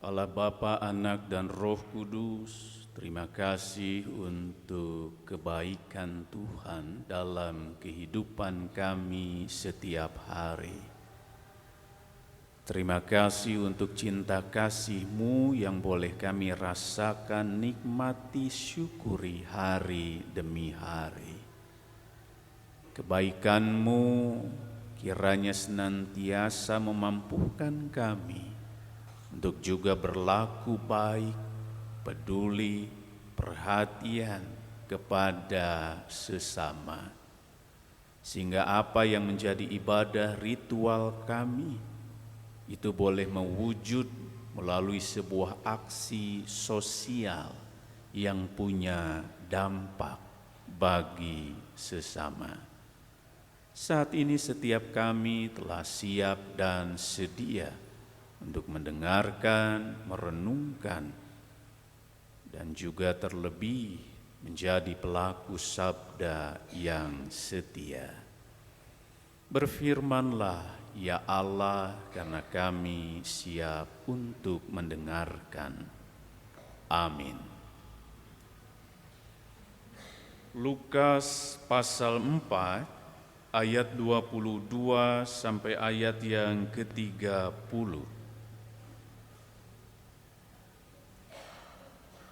Allah Bapa, Anak, dan Roh Kudus, terima kasih untuk kebaikan Tuhan dalam kehidupan kami setiap hari. Terima kasih untuk cinta kasih-Mu yang boleh kami rasakan, nikmati, syukuri hari demi hari. Kebaikan-Mu kiranya senantiasa memampukan kami untuk juga berlaku baik, peduli, perhatian kepada sesama. Sehingga apa yang menjadi ibadah ritual kami, itu boleh mewujud melalui sebuah aksi sosial yang punya dampak bagi sesama. Saat ini setiap kami telah siap dan sedia untuk mendengarkan, merenungkan, dan juga terlebih menjadi pelaku sabda yang setia. Berfirmanlah, ya Allah, karena kami siap untuk mendengarkan. Amin. Lukas pasal 4 ayat 22 sampai ayat yang ke-30.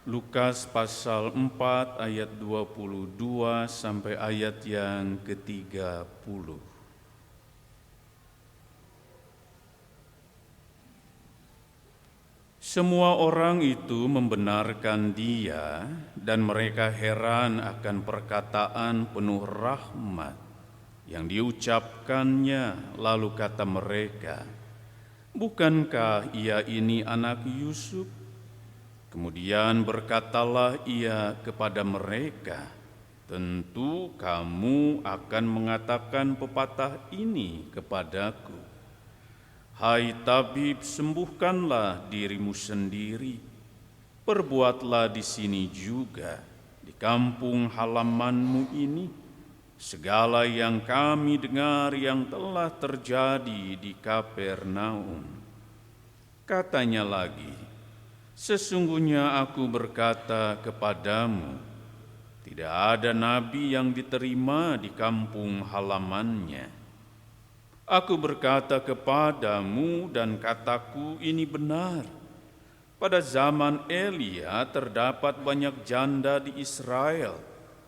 Lukas pasal 4 ayat 22 sampai ayat yang ke-30. Semua orang itu membenarkan dia, dan mereka heran akan perkataan penuh rahmat yang diucapkannya. Lalu kata mereka, bukankah ia ini anak Yusuf? Kemudian berkatalah ia kepada mereka, tentu kamu akan mengatakan pepatah ini kepadaku, hai tabib, sembuhkanlah dirimu sendiri, perbuatlah di sini juga, di kampung halamanmu ini, segala yang kami dengar yang telah terjadi di Kapernaum. Katanya lagi, sesungguhnya aku berkata kepadamu, tidak ada nabi yang diterima di kampung halamannya. Aku berkata kepadamu dan kataku ini benar. Pada zaman Elia terdapat banyak janda di Israel,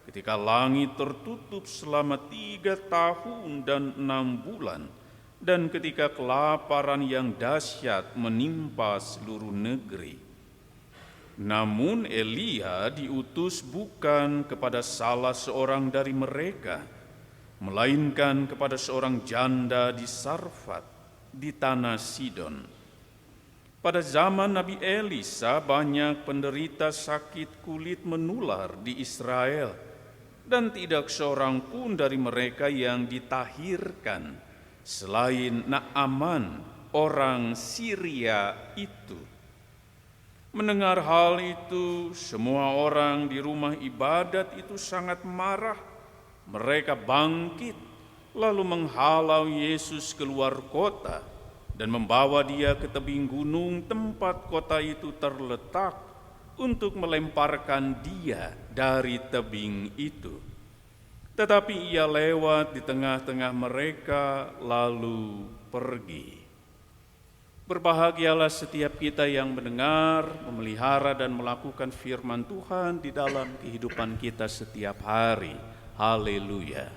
ketika langit tertutup selama 3 tahun dan 6 bulan, dan ketika kelaparan yang dahsyat menimpa seluruh negeri. Namun Elia diutus bukan kepada salah seorang dari mereka, melainkan kepada seorang janda di Sarfat, di tanah Sidon. Pada zaman Nabi Elisa banyak penderita sakit kulit menular di Israel, dan tidak seorang pun dari mereka yang ditahirkan selain Naaman, orang Syria itu. Mendengar hal itu, semua orang di rumah ibadat itu sangat marah. Mereka bangkit, lalu menghalau Yesus keluar kota dan membawa dia ke tebing gunung tempat kota itu terletak, untuk melemparkan dia dari tebing itu. Tetapi ia lewat di tengah-tengah mereka lalu pergi. Berbahagialah setiap kita yang mendengar, memelihara, dan melakukan firman Tuhan di dalam kehidupan kita setiap hari. Haleluya.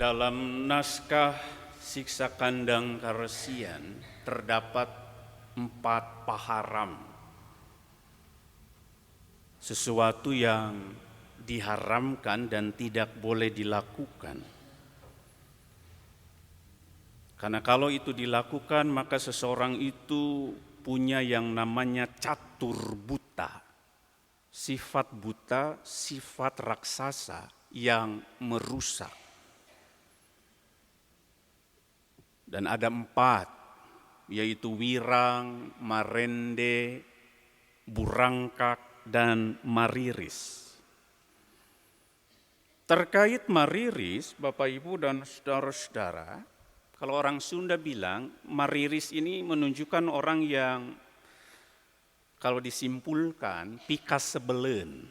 Dalam naskah Siksa Kandang Karesian terdapat 4 paharam. Sesuatu yang diharamkan dan tidak boleh dilakukan. Karena kalau itu dilakukan, maka seseorang itu punya yang namanya catur buta. sifat buta, sifat raksasa yang merusak. Dan ada 4, yaitu wirang, marende, burangkak, dan mariris. Terkait mariris, Bapak Ibu dan saudara-saudara, kalau orang Sunda bilang mariris ini menunjukkan orang yang kalau disimpulkan pikas sebelen.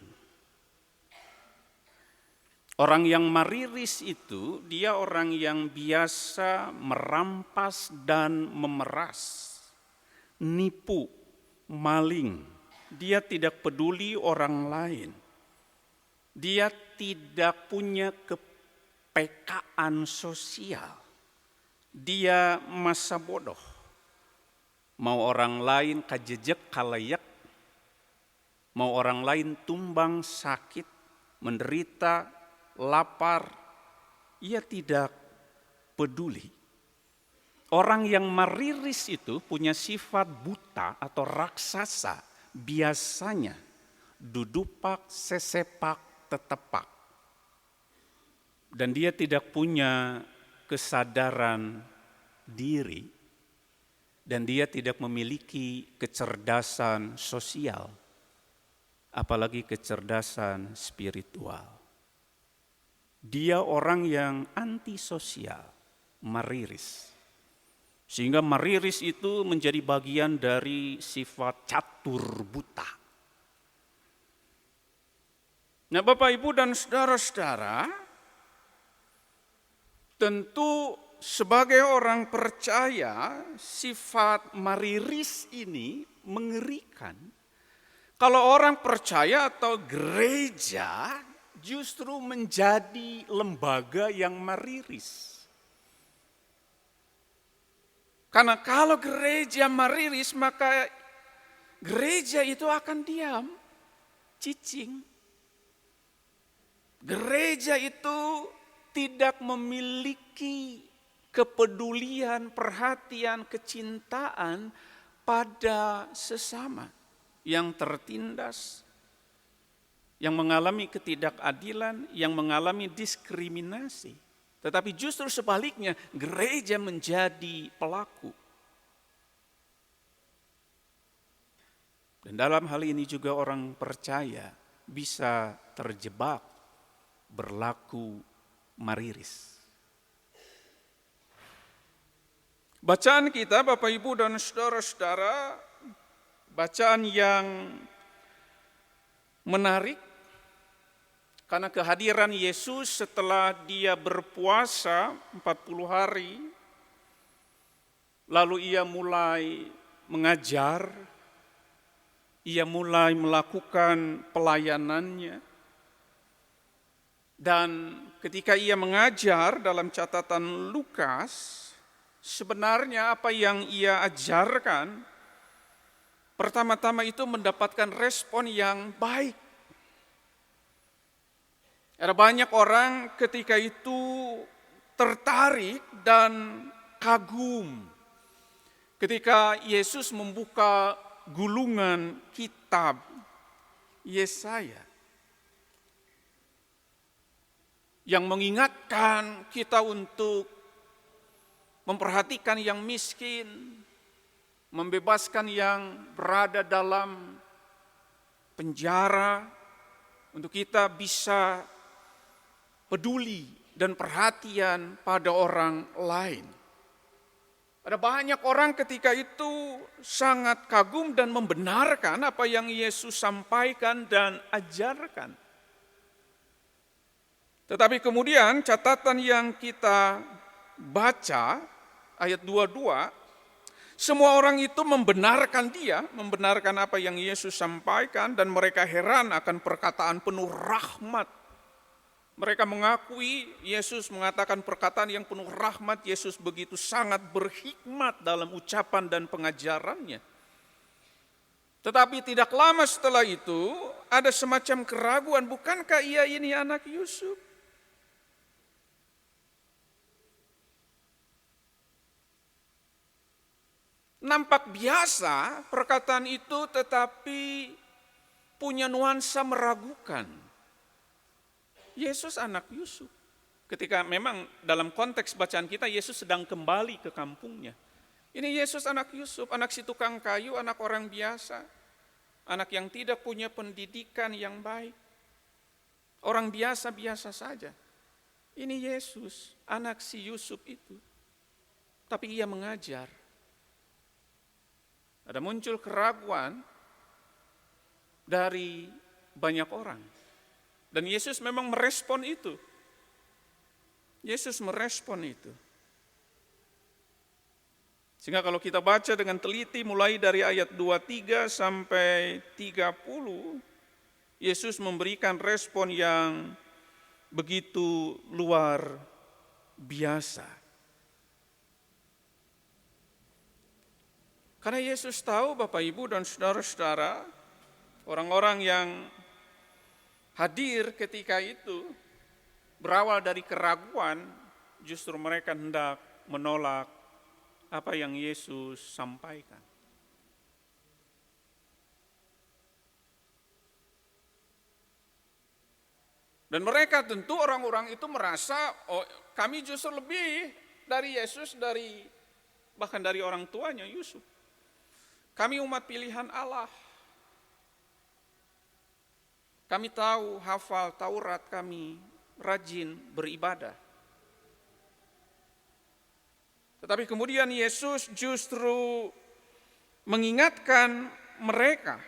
Orang yang mariris itu dia orang yang biasa merampas dan memeras, nipu, maling. Dia tidak peduli orang lain. Dia tidak punya kepekaan sosial. Dia masa bodoh. Mau orang lain kajejek kalayak, mau orang lain tumbang sakit, menderita, lapar, ia tidak peduli. Orang yang mariris itu punya sifat buta atau raksasa, biasanya dudupak, sesepak, tetepak. Dan dia tidak punya kesadaran diri, dan dia tidak memiliki kecerdasan sosial, apalagi kecerdasan spiritual. Dia orang yang antisosial, mariris. Sehingga mariris itu menjadi bagian dari sifat catur buta. Nah, Bapak, Ibu, dan saudara-saudara, tentu sebagai orang percaya, sifat mariris ini mengerikan. Kalau orang percaya atau gereja justru menjadi lembaga yang mariris. Karena kalau gereja mariris, maka gereja itu akan diam, cicing. Gereja itu tidak memiliki kepedulian, perhatian, kecintaan pada sesama yang tertindas, yang mengalami ketidakadilan, yang mengalami diskriminasi. Tetapi justru sebaliknya, gereja menjadi pelaku. Dan dalam hal ini juga orang percaya bisa terjebak berlaku mariris. Bacaan kita, Bapak, Ibu, dan saudara-saudara, bacaan yang menarik karena kehadiran Yesus setelah dia berpuasa 40 hari, lalu ia mulai mengajar, ia mulai melakukan pelayanannya. Dan ketika ia mengajar dalam catatan Lukas, sebenarnya apa yang ia ajarkan, pertama-tama itu mendapatkan respon yang baik. Ada banyak orang ketika itu tertarik dan kagum ketika Yesus membuka gulungan kitab Yesaya yang mengingatkan kita untuk memperhatikan yang miskin, membebaskan yang berada dalam penjara, untuk kita bisa peduli dan perhatian pada orang lain. Ada banyak orang ketika itu sangat kagum dan membenarkan apa yang Yesus sampaikan dan ajarkan. Tetapi kemudian catatan yang kita baca, ayat 22, semua orang itu membenarkan dia, membenarkan apa yang Yesus sampaikan, dan mereka heran akan perkataan penuh rahmat. Mereka mengakui Yesus mengatakan perkataan yang penuh rahmat, Yesus begitu sangat berhikmat dalam ucapan dan pengajarannya. Tetapi tidak lama setelah itu ada semacam keraguan, bukankah ia ini anak Yusuf? Nampak biasa perkataan itu, tetapi punya nuansa meragukan. Yesus anak Yusuf. Ketika memang dalam konteks bacaan kita, Yesus sedang kembali ke kampungnya. Ini Yesus anak Yusuf, anak si tukang kayu, anak orang biasa. Anak yang tidak punya pendidikan yang baik. Orang biasa-biasa saja. Ini Yesus, anak si Yusuf itu. Tapi ia mengajar. Ada muncul keraguan dari banyak orang. Dan Yesus memang merespon itu. Yesus merespon itu. Sehingga kalau kita baca dengan teliti mulai dari ayat 23 sampai 30, Yesus memberikan respon yang begitu luar biasa. Karena Yesus tahu Bapak Ibu dan saudara-saudara, orang-orang yang hadir ketika itu berawal dari keraguan, justru mereka hendak menolak apa yang Yesus sampaikan. Dan mereka tentu orang-orang itu merasa, oh kami justru lebih dari Yesus, bahkan dari orang tuanya Yusuf. Kami umat pilihan Allah. Kami tahu, hafal Taurat, kami rajin beribadah. Tetapi kemudian Yesus justru mengingatkan mereka.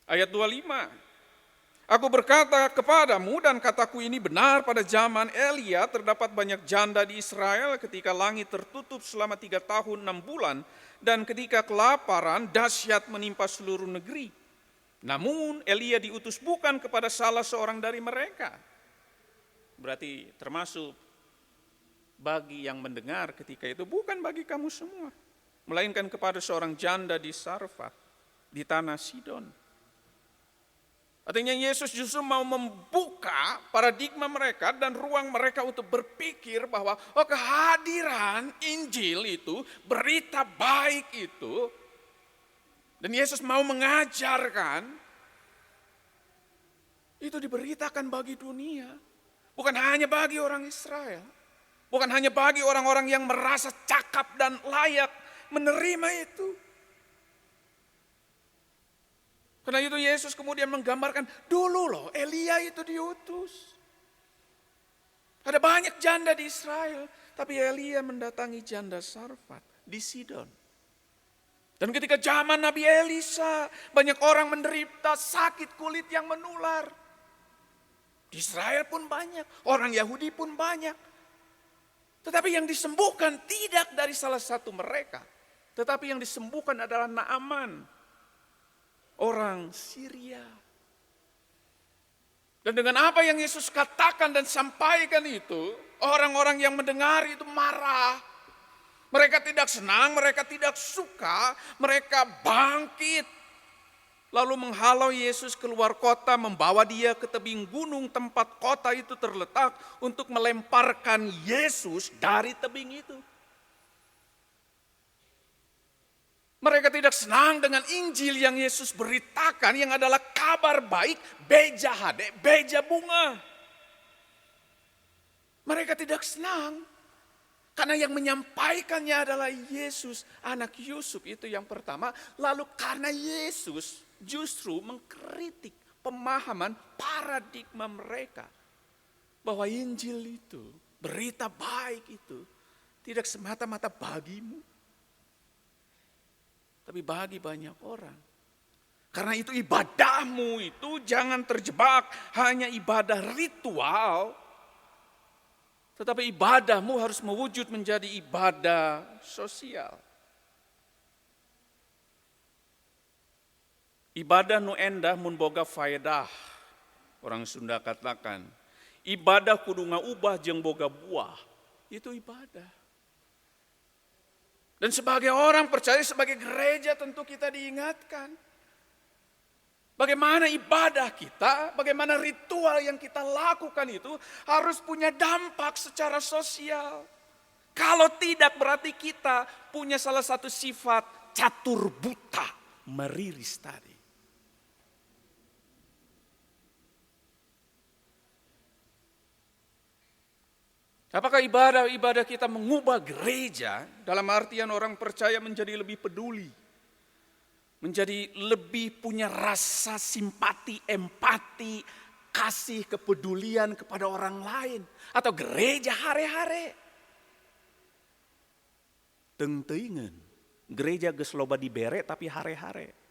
Ayat 25. Aku berkata kepadamu dan kataku ini benar pada zaman Elia terdapat banyak janda di Israel ketika langit tertutup selama 3 tahun 6 bulan dan ketika kelaparan dahsyat menimpa seluruh negeri. Namun Elia diutus bukan kepada salah seorang dari mereka. Berarti termasuk bagi yang mendengar ketika itu, bukan bagi kamu semua. Melainkan kepada seorang janda di Sarfat, di tanah Sidon. Artinya Yesus justru mau membuka paradigma mereka dan ruang mereka untuk berpikir bahwa kehadiran Injil itu, berita baik itu, dan Yesus mau mengajarkan, itu diberitakan bagi dunia. Bukan hanya bagi orang Israel. Bukan hanya bagi orang-orang yang merasa cakap dan layak menerima itu. Karena itu Yesus kemudian menggambarkan, dulu loh Elia itu diutus. Ada banyak janda di Israel, tapi Elia mendatangi janda Sarfat di Sidon. Dan ketika zaman Nabi Elisa, banyak orang menderita sakit kulit yang menular. Di Israel pun banyak, orang Yahudi pun banyak. Tetapi yang disembuhkan tidak dari salah satu mereka. Tetapi yang disembuhkan adalah Naaman, orang Syria. Dan dengan apa yang Yesus katakan dan sampaikan itu, orang-orang yang mendengar itu marah. Mereka tidak senang, mereka tidak suka, mereka bangkit. Lalu menghalau Yesus keluar kota, membawa dia ke tebing gunung tempat kota itu terletak untuk melemparkan Yesus dari tebing itu. Mereka tidak senang dengan Injil yang Yesus beritakan yang adalah kabar baik, beja hade, beja bunga. Mereka tidak senang. Karena yang menyampaikannya adalah Yesus, anak Yusuf itu yang pertama. Lalu karena Yesus justru mengkritik pemahaman paradigma mereka. Bahwa Injil itu, berita baik itu, tidak semata-mata bagimu. Tapi bagi banyak orang. Karena itu ibadahmu itu jangan terjebak hanya ibadah ritual. Tetapi ibadahmu harus mewujud menjadi ibadah sosial. Ibadah nu endah mun boga faedah. Orang Sunda katakan, ibadah kudu ngaubah jeung boga buah. Itu ibadah. Dan sebagai orang percaya, sebagai gereja tentu kita diingatkan. Bagaimana ibadah kita, bagaimana ritual yang kita lakukan itu harus punya dampak secara sosial. Kalau tidak berarti kita punya salah satu sifat catur buta, meriris tadi. Apakah ibadah-ibadah kita mengubah gereja dalam artian orang percaya menjadi lebih peduli, menjadi lebih punya rasa simpati, empati, kasih, kepedulian kepada orang lain, atau gereja hare-hare? Tengteingan, gereja geus loba dibere tapi hare-hare.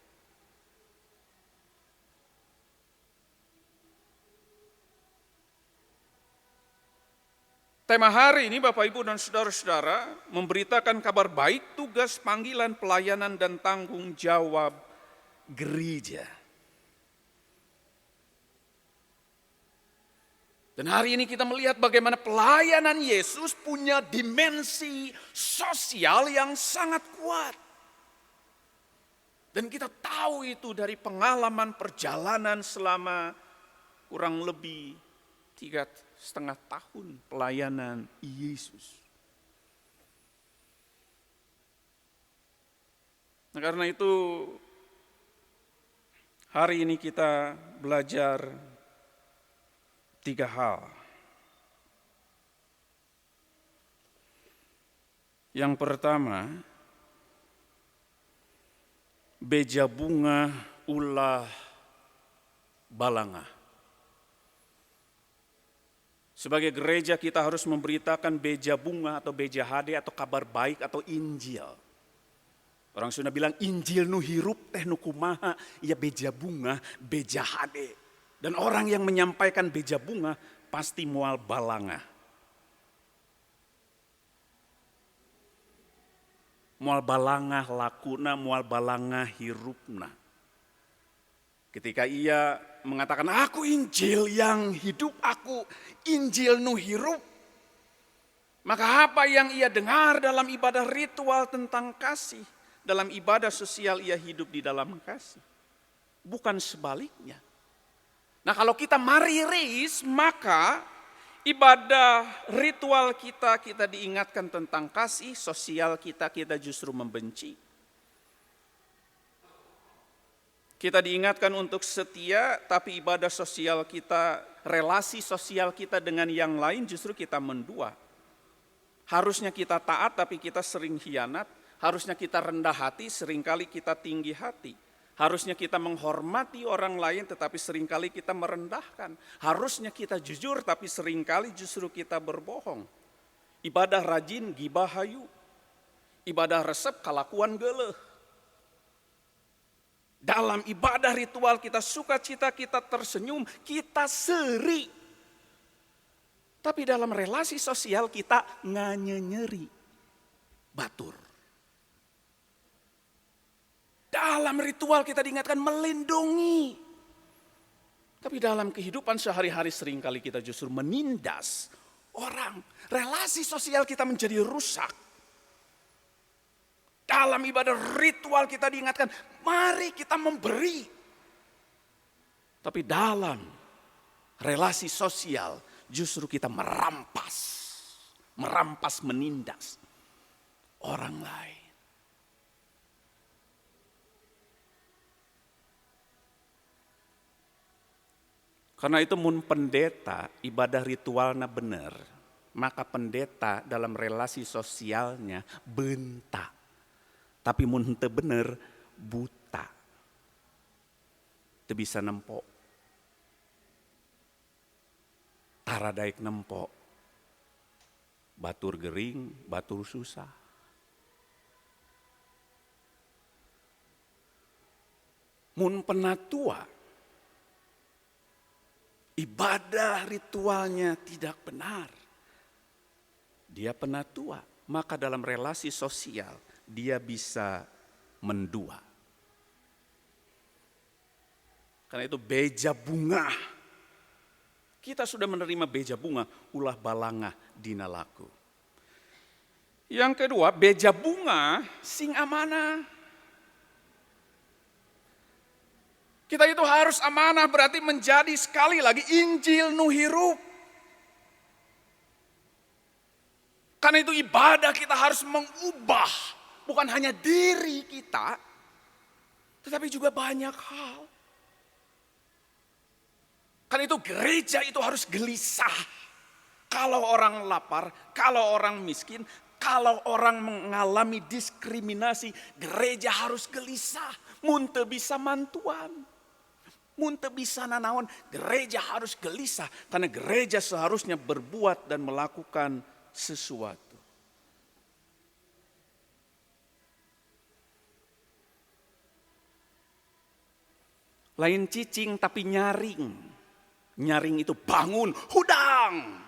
Tema hari ini Bapak Ibu dan Saudara-saudara memberitakan kabar baik, tugas, panggilan, pelayanan dan tanggung jawab gereja. Dan hari ini kita melihat bagaimana pelayanan Yesus punya dimensi sosial yang sangat kuat. Dan kita tahu itu dari pengalaman perjalanan selama kurang lebih 3,5 tahun pelayanan Yesus. Nah, karena itu hari ini kita belajar 3 hal. Yang pertama, beja bunga ulah balanga. Sebagai gereja kita harus memberitakan beja bunga atau beja hade atau kabar baik atau Injil. Orang Sunda bilang Injil nu hirup teh nu kumaha, ya beja bunga, beja hade. Dan orang yang menyampaikan beja bunga pasti mual balanga. Mual balanga lakuna, mual balanga hirupna. Ketika ia mengatakan, aku Injil yang hidup, aku Injil nu hirup. Maka apa yang ia dengar dalam ibadah ritual tentang kasih, dalam ibadah sosial ia hidup di dalam kasih. Bukan sebaliknya. Nah kalau kita mariris, maka ibadah ritual kita diingatkan tentang kasih, sosial kita justru membenci. Kita diingatkan untuk setia, tapi ibadah sosial kita, relasi sosial kita dengan yang lain justru kita mendua. Harusnya kita taat tapi kita sering khianat, harusnya kita rendah hati, seringkali kita tinggi hati. Harusnya kita menghormati orang lain tetapi seringkali kita merendahkan. Harusnya kita jujur tapi seringkali justru kita berbohong. Ibadah rajin gibah hayu. Ibadah resep kalakuan geuleuh. Dalam ibadah ritual kita sukacita, kita tersenyum, kita seri. Tapi dalam relasi sosial kita nganyenyeri, batur. Dalam ritual kita diingatkan melindungi. Tapi dalam kehidupan sehari-hari seringkali kita justru menindas orang. Relasi sosial kita menjadi rusak. Dalam ibadah ritual kita diingatkan, mari kita memberi. Tapi dalam relasi sosial justru kita merampas, menindas orang lain. Karena itu mun pendeta ibadah ritualnya benar, maka pendeta dalam relasi sosialnya bentak. Tapi mun henteu bener buta. Teu bisa nempo. Taradaek nempo. Batur gering, batur susah. Mun penatua, ibadah ritualnya tidak benar. Dia penatua, maka dalam relasi sosial dia bisa mendua. Karena itu beja bunga. Kita sudah menerima beja bunga, ulah balanga dina laku. Yang kedua, beja bunga sing amanah. Kita itu harus amanah berarti menjadi sekali lagi Injil nu hirup. Karena itu ibadah kita harus mengubah bukan hanya diri kita, tetapi juga banyak hal. Karena itu gereja itu harus gelisah. Kalau orang lapar, kalau orang miskin, kalau orang mengalami diskriminasi, gereja harus gelisah. Mun teu bisa mantuan, mun teu bisa nanaon, gereja harus gelisah. Karena gereja seharusnya berbuat dan melakukan sesuatu. Lain cicing tapi nyaring. Nyaring itu bangun, hudang.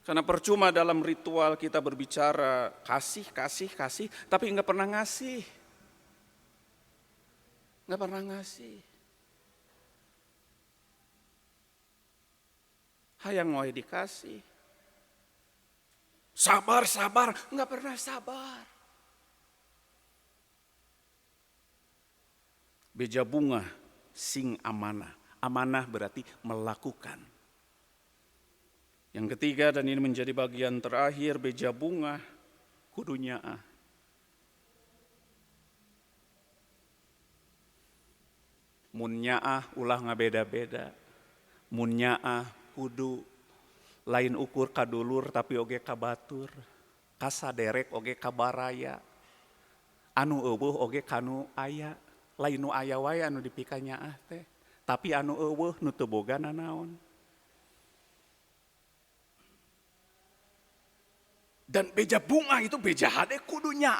Karena percuma dalam ritual kita berbicara kasih, tapi nggak pernah ngasih. Nggak pernah ngasih. Hayang ngoy dikasih. Sabar, nggak pernah sabar. Beja bunga sing amanah. Amanah berarti melakukan. Yang ketiga, dan ini menjadi bagian terakhir, beja bunga kudu nyaah. Mun nyaah ulah ngabeda-beda. Mun nyaah kudu lain ukur kadulur tapi oge kabatur. Kasaderek oge kabaraya. Anu eueuh oge kanu aya. Lain nu aya wae anu dipika nyaah teh. Tapi anu eueuh nu teu boga nanaon. Dan beja bunga itu beja hade kudunya.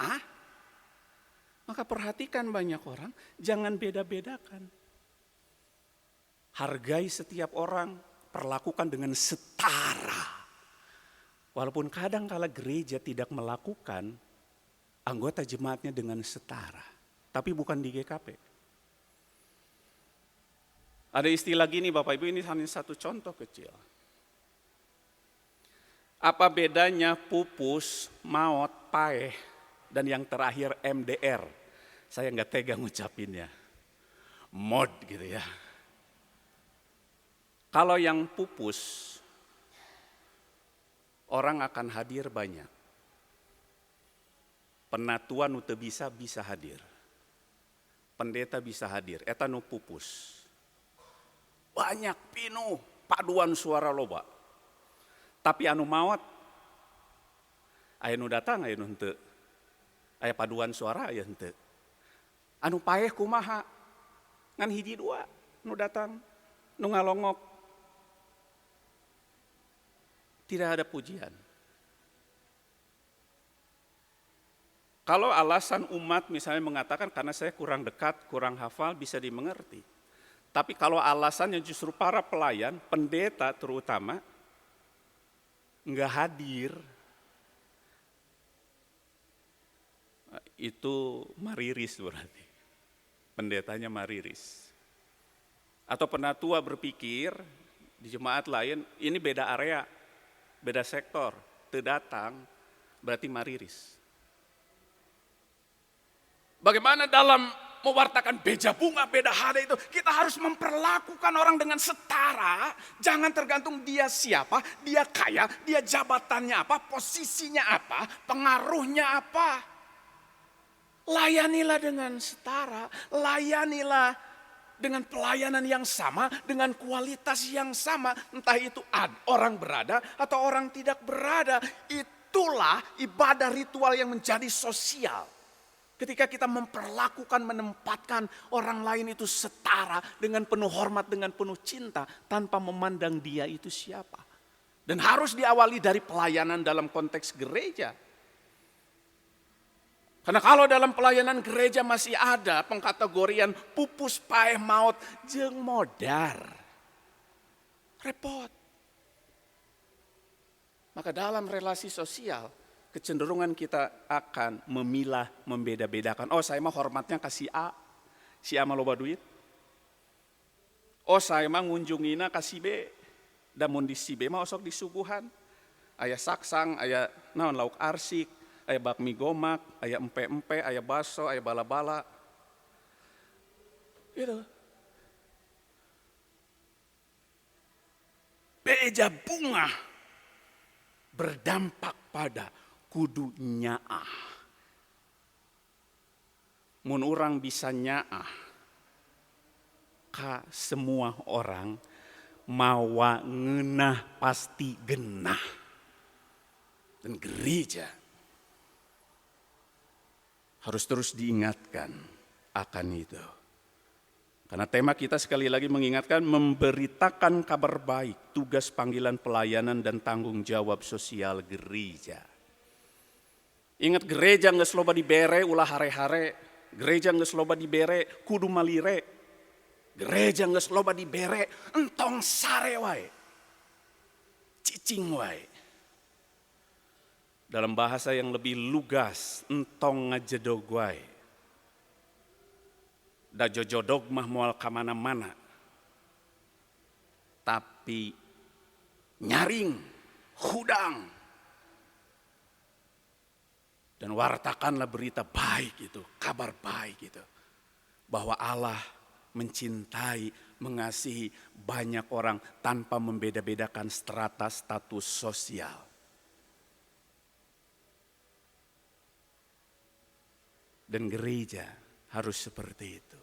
Maka perhatikan banyak orang, jangan beda-bedakan. Hargai setiap orang, perlakukan dengan setara. Walaupun kadang kala gereja tidak melakukan anggota jemaatnya dengan setara. Tapi bukan di GKP. Ada istilah gini Bapak Ibu, ini hanya satu contoh kecil. Apa bedanya pupus, maot, paeh, dan yang terakhir MDR. Saya nggak tega ngucapinnya. Mod gitu ya. Kalau yang pupus, orang akan hadir banyak. Penatua nu teu bisa hadir. Pendeta bisa hadir, eta nu pupus. Banyak pinuh, paduan suara loba. Tapi anu maot, aya nu datang, aya nu henteu. Aya paduan suara, aya henteu. Anu paeh kumaha? Ngan hiji dua nu datang, nu ngalongok. Tidak ada pujian. Kalau alasan umat misalnya mengatakan karena saya kurang dekat, kurang hafal, bisa dimengerti. Tapi kalau alasannya justru para pelayan, pendeta terutama, nggak hadir, itu mariris berarti. Pendetanya mariris. Atau penatua berpikir di jemaat lain, ini beda area, beda sektor, terdatang, berarti mariris. Bagaimana dalam mewartakan beja bunga, beda hade itu, kita harus memperlakukan orang dengan setara. Jangan tergantung dia siapa, dia kaya, dia jabatannya apa, posisinya apa, pengaruhnya apa. Layanilah dengan setara, layanilah dengan pelayanan yang sama, dengan kualitas yang sama. Entah itu orang berada atau orang tidak berada. Itulah ibadah ritual yang menjadi sosial. Ketika kita memperlakukan, menempatkan orang lain itu setara dengan penuh hormat, dengan penuh cinta, tanpa memandang dia itu siapa. Dan harus diawali dari pelayanan dalam konteks gereja. Karena kalau dalam pelayanan gereja masih ada pengkategorian pupus, paeh, maot, jeung modar. Repot. Maka dalam relasi sosial, kecenderungan kita akan memilah, membeda-bedakan. Oh saya mah hormatnya kasih A, si A mah loba duit. Oh saya mah ngunjungina kasih B, dan mun di si B mah osok disuguhan. Aya saksang, aya naon lauk arsik, aya bakmi gomak, aya empe-empe, aya baso, aya bala-bala. Gitu. Beja bunga berdampak pada kudu nyaah. Mun urang bisa nyaah ka semua orang, mawa ngenah pasti genah. Dan gereja harus terus diingatkan akan itu. Karena tema kita sekali lagi mengingatkan memberitakan kabar baik, tugas panggilan pelayanan dan tanggung jawab sosial gereja. Ingat gereja nggak sloba dibere ulah hare-hare, gereja nggak sloba dibere kudu malire, gereja nggak sloba dibere entong sare wae, cicing wae. Dalam bahasa yang lebih lugas, entong ngajedog wae. Da jojodog mah moal kamana-mana. Tapi nyaring, hudang. Dan wartakanlah berita baik itu, kabar baik itu. Bahwa Allah mencintai, mengasihi banyak orang tanpa membeda-bedakan strata status sosial. Dan gereja harus seperti itu.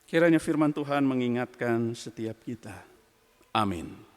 Kiranya firman Tuhan mengingatkan setiap kita. Amin.